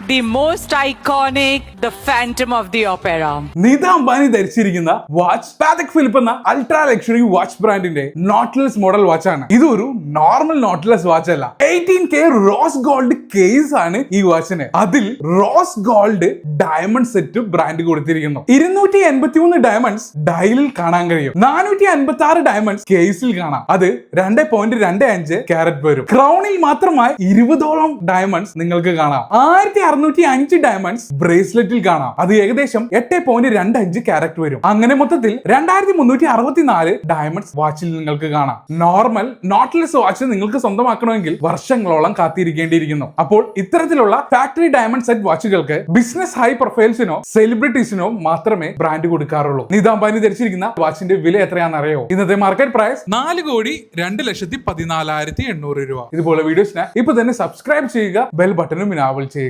the most iconic, the Phantom of the Opera. Nita Ambani ധരിച്ചിരിക്കുന്ന watch Patek Philippe എന്ന ultra luxury watch ബ്രാൻഡിന്റെ Nautilus model watch ആണ്. ഇതൊരു normal നോട്ട്ലെസ് watch അല്ല. 18K rose gold case ആണ് ഈ വാച്ചിന്. അതിൽ rose gold diamond set brand കൊടുത്തിരിക്കുന്നു. 283 ഡയമണ്ട്സ് ഡയലിൽ കാണാൻ കഴിയും. 456 ഡയമണ്ട്സ് കേസിൽ കാണാം. അത് 2.25 ക്യാരറ്റ് വരും. ക്രൗണിൽ മാത്രമായി 20ഓളം ഡയമണ്ട്സ് നിങ്ങൾക്ക് കാണാം. 1605 ഡയമണ്ട്സ് ബ്രേസ്ലെറ്റിൽ കാണാം. അത് ഏകദേശം 8.25 ക്യാരറ്റ് വരും. അങ്ങനെ മൊത്തത്തിൽ 2364 ഡയമണ്ട്സ് വാച്ചിൽ നിങ്ങൾക്ക് കാണാം. നോർമൽ നോട്ട്ലെസ് വാച്ച് നിങ്ങൾക്ക് സ്വന്തമാക്കണമെങ്കിൽ വർഷങ്ങളോളം കാത്തിരിക്കേണ്ടിയിരിക്കുന്നു. അപ്പോൾ ഇത്തരത്തിലുള്ള ഫാക്ടറി ഡയമണ്ട് സെറ്റ് വാച്ചുകൾക്ക് ബിസിനസ് ഹൈ പ്രൊഫൈൽസിനോ സെലിബ്രിറ്റീസിനോ മാത്രമേ ബ്രാൻഡ് കൊടുക്കാറുള്ളൂ. നീത അംബാനി ധരിച്ചിരിക്കുന്ന വാച്ചിന്റെ വില എത്രയാണെന്ന് അറിയോ? ഇന്നത്തെ മാർക്കറ്റ് പ്രൈസ് 4,02,14,800 രൂപ. ഇതുപോലെ വീഡിയോസിന് ഇപ്പൊ തന്നെ സബ്സ്ക്രൈബ് ചെയ്യുക, ബെൽ ബട്ടണും ഇനാബിൾ ചെയ്യുക.